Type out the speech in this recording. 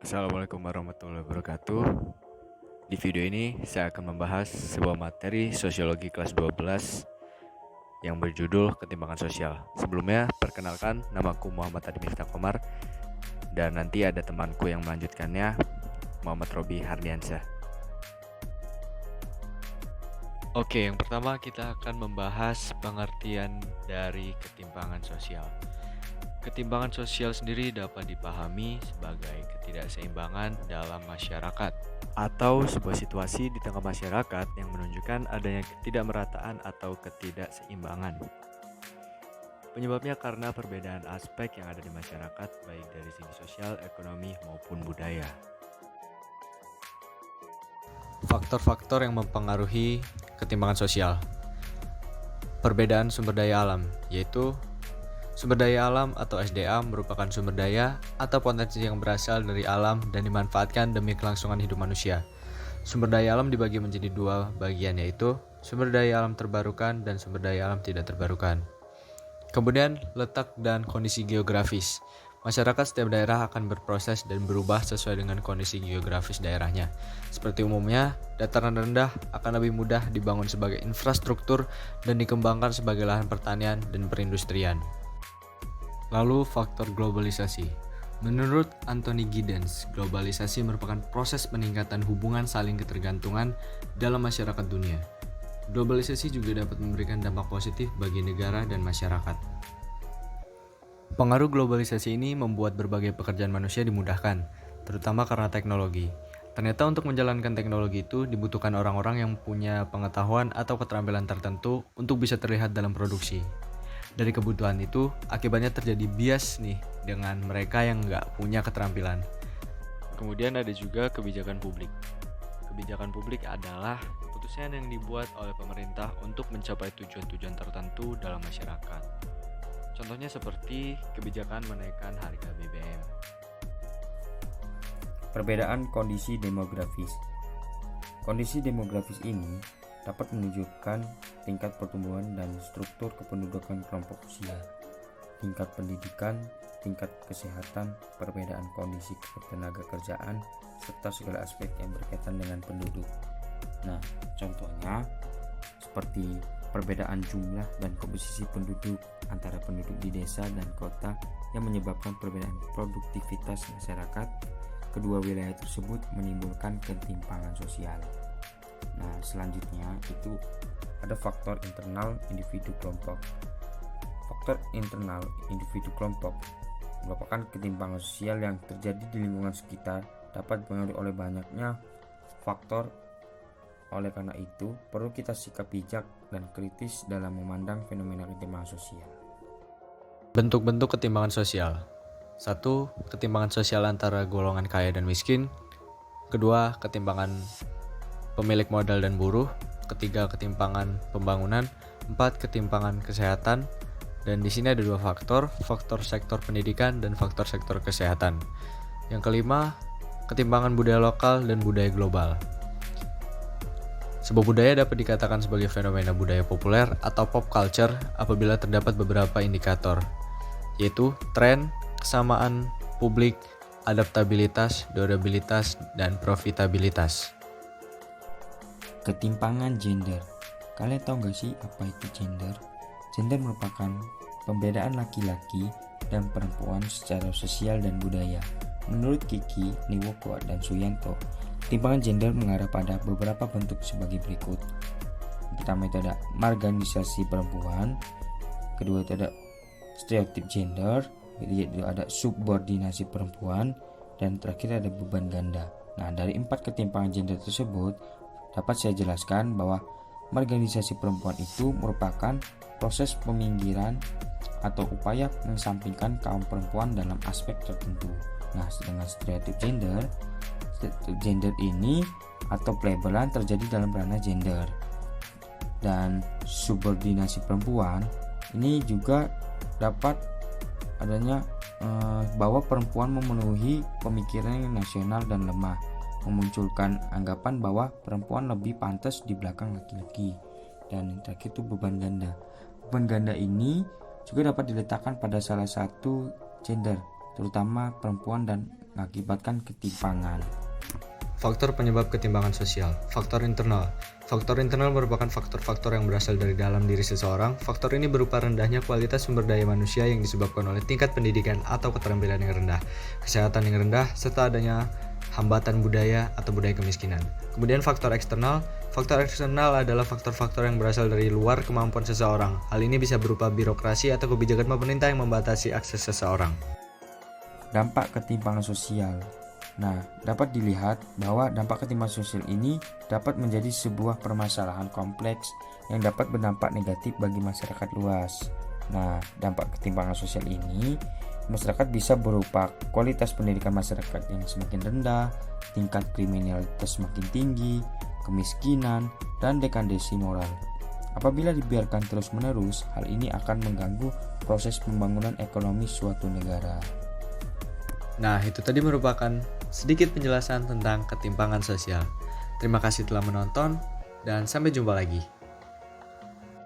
Assalamualaikum warahmatullahi wabarakatuh. Di video ini saya akan membahas sebuah materi sosiologi kelas 12 yang berjudul ketimpangan sosial. Sebelumnya, perkenalkan, namaku Muhammad Adi Miftah Komar dan nanti ada temanku yang melanjutkannya, Muhammad Robi Hardiansyah. Oke, yang pertama kita akan membahas pengertian dari ketimpangan sosial. Ketimpangan sosial sendiri dapat dipahami sebagai ketidakseimbangan dalam masyarakat atau sebuah situasi di tengah masyarakat yang menunjukkan adanya ketidakmerataan atau ketidakseimbangan. Penyebabnya karena perbedaan aspek yang ada di masyarakat baik dari segi sosial, ekonomi, maupun budaya. Faktor-faktor yang mempengaruhi ketimpangan sosial. Perbedaan sumber daya alam, yaitu sumber daya alam atau SDA merupakan sumber daya atau potensi yang berasal dari alam dan dimanfaatkan demi kelangsungan hidup manusia. Sumber daya alam dibagi menjadi dua bagian, yaitu sumber daya alam terbarukan dan sumber daya alam tidak terbarukan. Kemudian, letak dan kondisi geografis. Masyarakat setiap daerah akan berproses dan berubah sesuai dengan kondisi geografis daerahnya. Seperti umumnya, dataran rendah akan lebih mudah dibangun sebagai infrastruktur dan dikembangkan sebagai lahan pertanian dan perindustrian. Lalu faktor globalisasi. Menurut Anthony Giddens, globalisasi merupakan proses peningkatan hubungan saling ketergantungan dalam masyarakat dunia. Globalisasi juga dapat memberikan dampak positif bagi negara dan masyarakat. Pengaruh globalisasi ini membuat berbagai pekerjaan manusia dimudahkan, terutama karena teknologi. Ternyata untuk menjalankan teknologi itu dibutuhkan orang-orang yang punya pengetahuan atau keterampilan tertentu untuk bisa terlihat dalam produksi. Dari kebutuhan itu, akibatnya terjadi bias nih dengan mereka yang nggak punya keterampilan. Kemudian ada juga kebijakan publik. Kebijakan publik adalah keputusan yang dibuat oleh pemerintah untuk mencapai tujuan-tujuan tertentu dalam masyarakat. Contohnya seperti kebijakan menaikkan harga BBM. Perbedaan kondisi demografis. Kondisi demografis ini dapat menunjukkan tingkat pertumbuhan dan struktur kependudukan kelompok usia, tingkat pendidikan, tingkat kesehatan, perbedaan kondisi ketenaga kerjaan, serta segala aspek yang berkaitan dengan penduduk. Nah, contohnya seperti perbedaan jumlah dan komposisi penduduk antara penduduk di desa dan kota yang menyebabkan perbedaan produktivitas masyarakat. Kedua wilayah tersebut menimbulkan ketimpangan sosial. Nah, selanjutnya itu ada faktor internal individu kelompok. Faktor internal individu kelompok merupakan ketimpangan sosial yang terjadi di lingkungan sekitar, dapat dipengaruhi oleh banyaknya faktor. Oleh karena itu, perlu kita sikap bijak dan kritis dalam memandang fenomena ketimpangan sosial. Bentuk-bentuk ketimpangan sosial. 1. Ketimpangan sosial antara golongan kaya dan miskin. 2. Ketimpangan pemilik modal dan buruh. 3. Ketimpangan pembangunan. 4. Ketimpangan kesehatan. Dan di sini ada 2 faktor sektor pendidikan dan faktor sektor kesehatan. Yang kelima, ketimpangan budaya lokal dan budaya global. Sebuah budaya dapat dikatakan sebagai fenomena budaya populer atau pop culture apabila terdapat beberapa indikator, yaitu tren, kesamaan publik, adaptabilitas, durabilitas, dan profitabilitas. Ketimpangan gender. Kalian tahu gak sih apa itu gender? Gender merupakan pembedaan laki-laki dan perempuan secara sosial dan budaya. Menurut Kiki, Niwoko, dan Suyanto, ketimpangan gender mengarah pada beberapa bentuk sebagai berikut. Pertama itu ada marginalisasi perempuan, kedua itu ada stereotip gender, ketiga ada subordinasi perempuan, dan terakhir ada beban ganda. Nah, dari 4 ketimpangan gender tersebut dapat saya jelaskan bahwa marginalisasi perempuan itu merupakan proses peminggiran atau upaya mengesampingkan kaum perempuan dalam aspek tertentu. Nah, sedangkan stereotip gender ini atau pelabelan terjadi dalam ranah gender. Dan subordinasi perempuan ini juga dapat adanya bahwa perempuan memenuhi pemikiran yang nasional dan lemah, memunculkan anggapan bahwa perempuan lebih pantas di belakang laki-laki. Dan yang terakhir itu beban ganda. Beban ganda ini juga dapat diletakkan pada salah satu gender, terutama perempuan dan mengakibatkan ketimpangan. Faktor penyebab ketimpangan sosial. Faktor internal. Faktor internal merupakan faktor-faktor yang berasal dari dalam diri seseorang. Faktor ini berupa rendahnya kualitas sumber daya manusia yang disebabkan oleh tingkat pendidikan atau keterampilan yang rendah, kesehatan yang rendah, serta adanya hambatan budaya atau budaya kemiskinan. Kemudian faktor eksternal. Faktor eksternal adalah faktor-faktor yang berasal dari luar kemampuan seseorang. Hal ini bisa berupa birokrasi atau kebijakan pemerintah yang membatasi akses seseorang. Dampak ketimpangan sosial. Nah, dapat dilihat bahwa dampak ketimpangan sosial ini dapat menjadi sebuah permasalahan kompleks yang dapat berdampak negatif bagi masyarakat luas. Nah, dampak ketimpangan sosial ini masyarakat bisa berupa kualitas pendidikan masyarakat yang semakin rendah, tingkat kriminalitas semakin tinggi, kemiskinan, dan dekadesi moral. Apabila dibiarkan terus-menerus, hal ini akan mengganggu proses pembangunan ekonomi suatu negara. Nah, itu tadi merupakan sedikit penjelasan tentang ketimpangan sosial. Terima kasih telah menonton, dan sampai jumpa lagi.